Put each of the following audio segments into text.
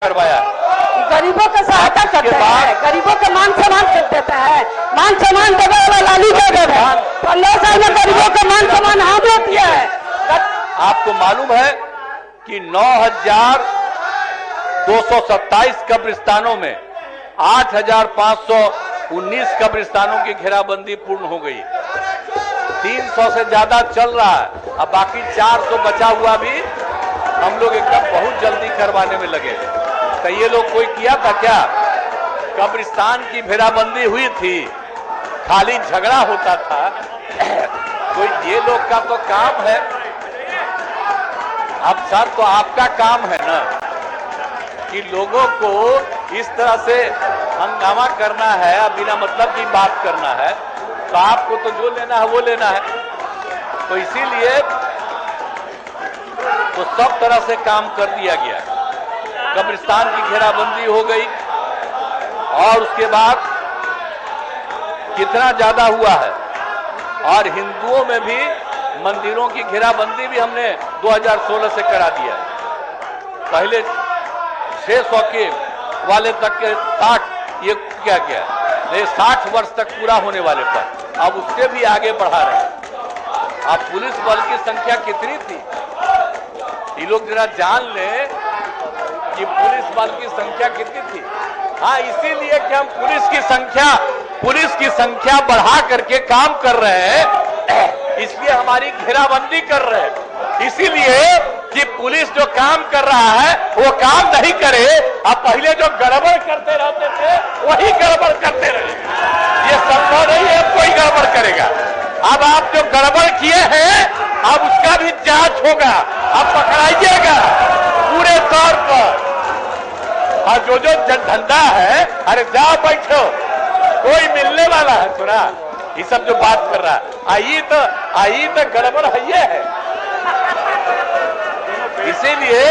करवाया, गरीबों का सहायता करता है, गरीबों का मान सम्मान कर देता है। मान सम्मान देने वाला लालू यादव है। 15 साल में गरीबों का मान सम्मान हाथ दिया है। आपको मालूम है कि 9,227 कब्रिस्तानों में 8,519 कब्रिस्तानों की घेराबंदी पूर्ण हो गई। 300 से ज्यादा चल रहा है, अब बाकी 400 बचा हुआ भी हम लोग एकदम बहुत जल्दी करवाने में लगे। तो ये लोग कोई किया था क्या? कब्रिस्तान की घेराबंदी हुई थी, खाली झगड़ा होता था। तो ये लोग का तो काम है। अब सर तो आपका काम है ना कि लोगों को इस तरह से हंगामा करना है, बिना मतलब की बात करना है, तो आपको तो जो लेना है वो लेना है। तो इसीलिए तो सब तरह से काम कर दिया गया। कब्रिस्तान की घेराबंदी हो गई और उसके बाद कितना ज्यादा हुआ है। और हिंदुओं में भी मंदिरों की घेराबंदी भी हमने 2016 से करा दिया है। पहले 600 के वाले तक के 60 ये क्या क्या ये 60 वर्ष तक पूरा होने वाले पर अब उससे भी आगे बढ़ा रहे हैं। अब पुलिस बल की संख्या कितनी थी ये लोग जरा जान ले कि पुलिस बल की संख्या कितनी थी। हाँ, इसीलिए कि हम पुलिस की संख्या बढ़ा करके काम कर रहे हैं, इसलिए हमारी घेराबंदी कर रहे हैं। इसीलिए कि पुलिस जो काम कर रहा है वो काम नहीं करे। अब पहले जो गड़बड़ करते रहते थे वही गड़बड़ करते रहे। ये संभव नहीं है कोई गड़बड़ करेगा। अब आप जो गड़बड़ किए हैं अब उसका भी जांच होगा, अब पकड़ाइएगा पूरे तौर पर। और जो धंधा है, अरे जाओ बैठो, कोई मिलने वाला है थोड़ा। ये सब जो बात कर रहा है आई तो गड़बड़ है ये है। इसीलिए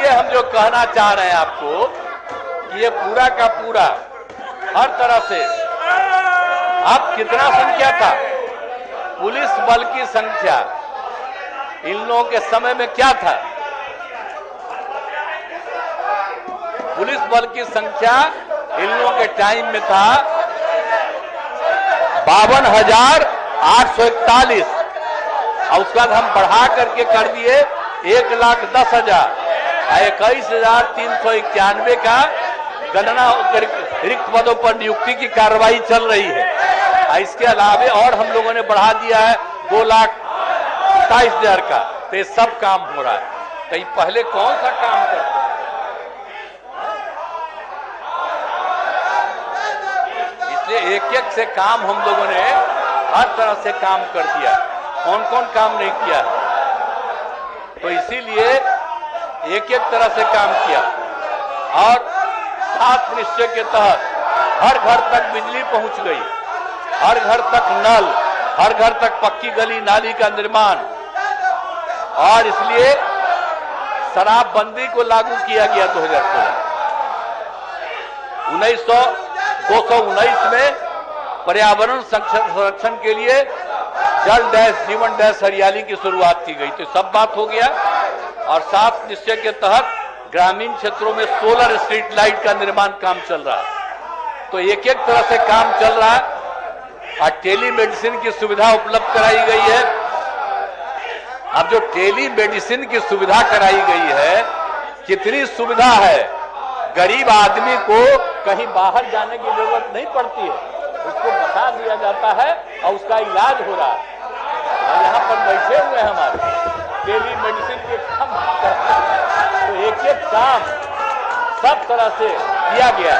हम जो कहना चाह रहे हैं आपको कि ये पूरा का पूरा हर तरह से। अब कितना संख्या था पुलिस बल की संख्या इन लोगों के समय में क्या था? पुलिस बल की संख्या इन लोगों के टाइम में था 52,841 और उसके बाद हम बढ़ा करके कर दिए 1,10,000। 21,391 का गणना रिक्त पदों पर नियुक्ति की कार्रवाई चल रही है। इसके अलावा और हम लोगों ने बढ़ा दिया है 2,27,000 का। तो ये सब काम हो रहा है। तो ये पहले कौन सा काम करता? इसलिए एक एक से काम हम लोगों ने हर तरह से काम कर दिया। कौन कौन काम नहीं किया? तो इसीलिए एक एक तरह से काम किया और 7 निश्चय के तहत हर घर तक बिजली पहुंच गई, हर घर तक नल, हर घर तक पक्की गली नाली का निर्माण। और इसलिए शराबबंदी को लागू किया गया 2016। 219 में पर्यावरण संरक्षण के लिए जल डैश जीवन डैश हरियाली की शुरुआत की गई। तो सब बात हो गया। और 7 निश्चय के तहत ग्रामीण क्षेत्रों में सोलर स्ट्रीट लाइट का निर्माण काम चल रहा है। तो एक एक तरह से काम चल रहा है। और टेली मेडिसिन की सुविधा उपलब्ध कराई गई है। अब जो टेली मेडिसिन की सुविधा कराई गई है, कितनी सुविधा है। गरीब आदमी को कहीं बाहर जाने की जरूरत नहीं पड़ती है, उसको बता दिया जाता है और उसका इलाज हो रहा है। और यहाँ पर बैठे हुए हमारे टेली मेडिसिन के काम करते हैं। तो एक एक काम सब तरह से किया गया।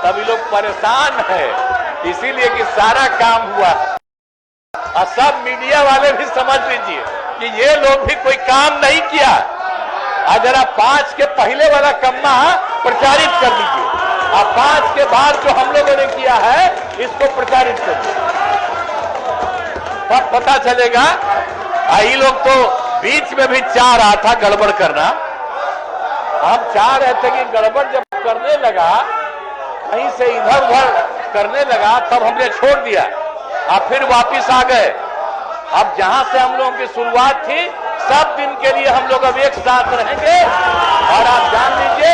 सभी लोग परेशान है इसीलिए कि सारा काम हुआ। और सब मीडिया वाले भी समझ लीजिए कि ये लोग भी कोई काम नहीं किया। अगर आप 5 के पहले वाला कम्मा प्रचारित कर लीजिए और 5 के बाद जो हम लोगों ने किया है इसको प्रचारित कर दीजिए, तब पता चलेगा। ये लोग तो बीच में भी चाह रहा था गड़बड़ करना। हम चाह रहे थे कि गड़बड़ जब करने लगा, कहीं से इधर उधर करने लगा, तब हमने छोड़ दिया और फिर वापिस आ गए अब जहां से हम लोगों की शुरुआत थी, सब दिन के लिए हम लोग अब एक साथ रहेंगे। और आप जान लीजिए,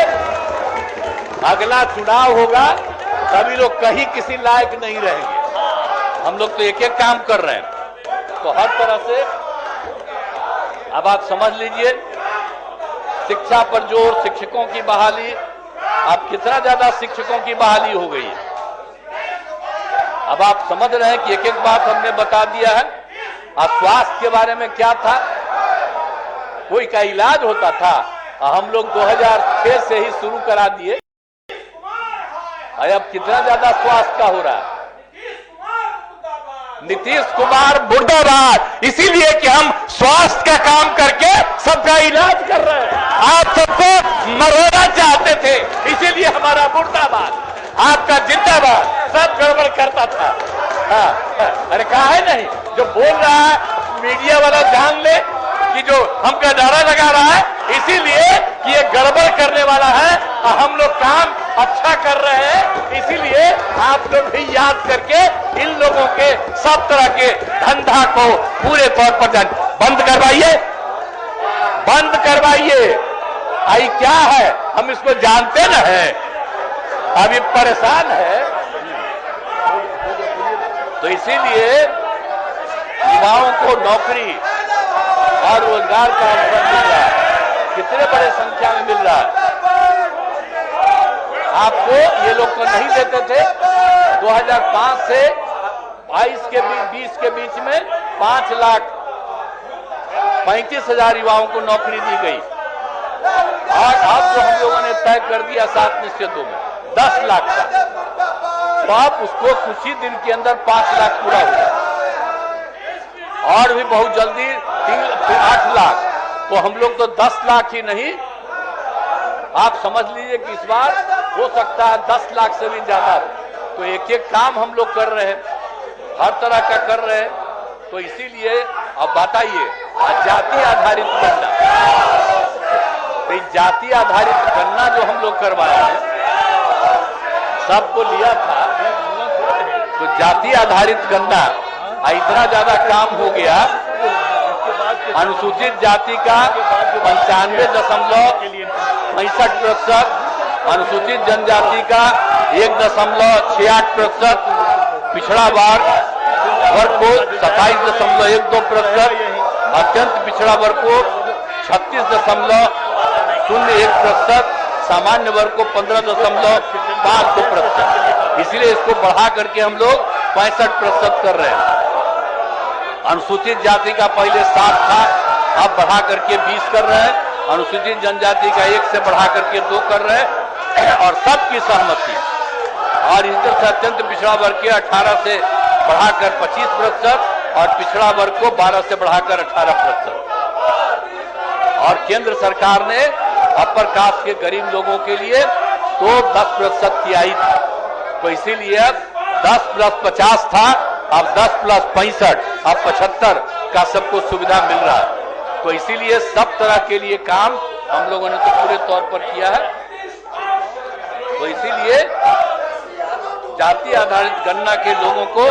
अगला चुनाव होगा, सभी लोग कहीं किसी लायक नहीं रहेंगे। हम लोग तो एक एक काम कर रहे हैं। तो हर तरह से अब आप समझ लीजिए, शिक्षा पर जोर, शिक्षकों की बहाली, अब कितना ज्यादा शिक्षकों की बहाली हो गई है। अब आप समझ रहे हैं कि एक एक बात हमने बता दिया है। और स्वास्थ्य के बारे में क्या था, कोई का इलाज होता था, हम लोग 2006 से ही शुरू करा दिए। अब कितना ज्यादा स्वास्थ्य का हो रहा है। नीतीश कुमार मुर्दाबाद, इसीलिए कि हम स्वास्थ्य का काम करके सबका इलाज कर रहे हैं। आप सबको मरोना चाहते थे, इसीलिए हमारा मुर्दाबाद, आपका जिंदाबाद। सब गड़बड़ करता था। अरे कहा है नहीं, जो बोल रहा है मीडिया वाला जान ले कि जो हमका नारा लगा रहा है, इसीलिए कि ये गड़बड़ करने वाला है और हम लोग काम अच्छा कर रहे हैं। इसीलिए आप लोग भी याद करके इन लोगों के सब तरह के धंधा को पूरे तौर पर बंद करवाइए, बंद करवाइए। आई क्या है, हम इसको जानते न है, अभी परेशान है। तो इसीलिए युवाओं को नौकरी और रोजगार का अवसर मिल रहा है, कितने बड़े संख्या में मिल रहा है। आपको ये लोग तो नहीं देते थे। 2005 से 20 के बीच में 5,35,000 युवाओं को नौकरी दी गई। और अब जो हम लोगों ने तय कर दिया 7 निश्चितों में 10 लाख का, तो आप उसको कुछ ही दिन के अंदर 5 लाख पूरा हुआ और भी बहुत जल्दी 8 लाख। तो हम लोग तो 10 लाख ही नहीं, आप समझ लीजिए कि इस बार हो सकता है 10 लाख से भी ज्यादा। तो एक एक काम हम लोग कर रहे हैं, हर तरह का कर रहे हैं। तो इसीलिए अब बताइए, जाति आधारित गणना, तो जाति आधारित गणना जो हम लोग करवाए हैं, सबको लिया था। तो जाति आधारित गणना इतना ज्यादा काम हो गया, अनुसूचित जाति का 95.65%, अनुसूचित जनजाति का 1.68%, पिछड़ा वर्ग को 27.12%, अत्यंत पिछड़ा वर्ग को 36.01%, सामान्य वर्ग को 15.52%। इसलिए इसको बढ़ा करके हम लोग 65% कर रहे हैं। अनुसूचित जाति का पहले 7 था, अब बढ़ा करके 20 कर रहे हैं। अनुसूचित जनजाति का 1 से बढ़ा करके 2 कर रहे हैं। और सबकी सहमति, और इधर से अत्यंत पिछड़ा वर्ग के 18 से बढ़ाकर 25% और पिछड़ा वर्ग को 12 से बढ़ाकर 18%। और केंद्र सरकार ने अपर कास्ट के गरीब लोगों के लिए तो 10% की आई थी। तो इसीलिए 10 + 50 था, अब 10 + 65, अब 75 का सबको सुविधा मिल रहा है। तो इसीलिए सब तरह के लिए काम हम लोगों ने तो पूरे तौर पर किया है। तो इसीलिए जाति आधारित गणना के लोगों को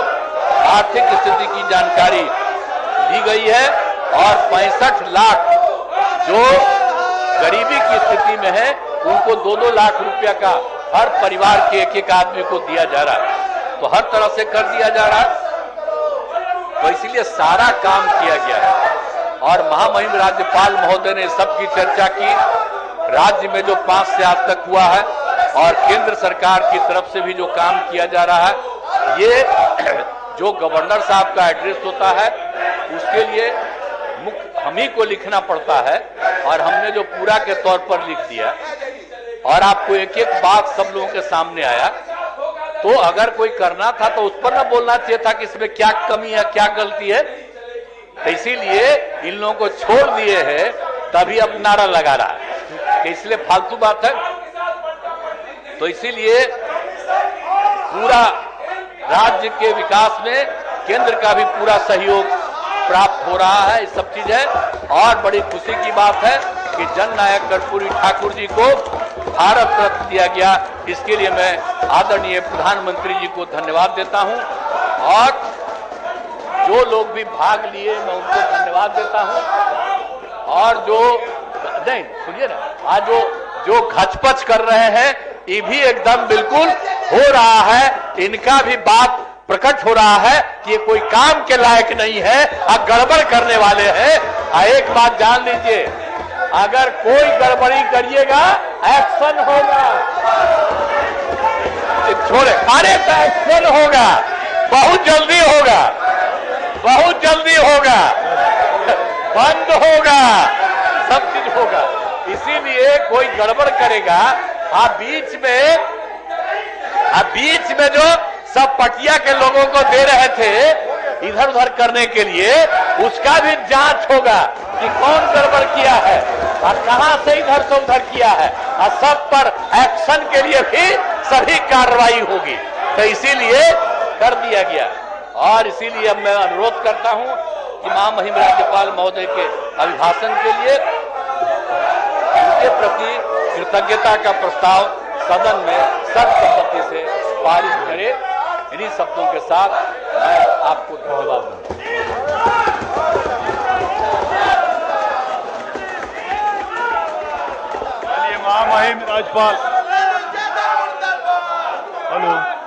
आर्थिक स्थिति की जानकारी दी गई है और 65 लाख जो गरीबी की स्थिति में है, उनको 2-2 लाख रुपया का हर परिवार के एक आदमी को दिया जा रहा है। तो हर तरह से कर दिया जा रहा है। तो इसीलिए सारा काम किया गया है। और महामहिम राज्यपाल महोदय ने सबकी चर्चा की, राज्य में जो 5 से आज तक हुआ है और केंद्र सरकार की तरफ से भी जो काम किया जा रहा है, ये जो गवर्नर साहब का एड्रेस होता है उसके लिए हम ही को लिखना पड़ता है, और हमने जो पूरा के तौर पर लिख दिया। और आपको एक एक बात सब लोगों के सामने आया। तो अगर कोई करना था तो उस पर ना बोलना चाहिए था कि इसमें क्या कमी है, क्या गलती है। तो इसीलिए इन लोगों को छोड़ दिए हैं, तभी अब नारा लगा रहा है कि इसलिए फालतू बात है। तो इसीलिए पूरा राज्य के विकास में केंद्र का भी पूरा सहयोग प्राप्त हो रहा है। ये सब चीज है। और बड़ी खुशी की बात है कि जननायक कर्पूरी ठाकुर जी को भारत रत्न दिया गया। इसके लिए मैं आदरणीय प्रधानमंत्री जी को धन्यवाद देता हूं। और जो लोग भी भाग लिए मैं उनको धन्यवाद देता हूं। और जो नहीं सुनिए ना, आज जो घचपच कर रहे हैं ये भी एकदम बिल्कुल हो रहा है, इनका भी बात प्रकट हो रहा है कि ये कोई काम के लायक नहीं है और गड़बड़ करने वाले हैं। एक बात जान लीजिए, अगर कोई गड़बड़ी करिएगा एक्शन होगा, छोड़े अरे एक्शन होगा, बहुत जल्दी होगा, बहुत जल्दी होगा, बंद होगा, सब चीज होगा। इसीलिए कोई गड़बड़ करेगा बीच में जो सब पटिया के लोगों को दे रहे थे इधर उधर करने के लिए, उसका भी जांच होगा कि कौन गड़बड़ किया है और कहां से इधर से उधर किया है, और सब पर एक्शन के लिए भी सभी कार्रवाई होगी। तो इसीलिए कर दिया गया। और इसीलिए अब मैं अनुरोध करता हूं कि महामहिम राज्यपाल महोदय के अभिभाषण के लिए उनके प्रति कृतज्ञता का प्रस्ताव सदन में सर्वसम्मति से पारित करे। इन्हीं शब्दों के साथ मैं आपको धन्यवाद दूंगा। महामहिम राज्यपाल हेलो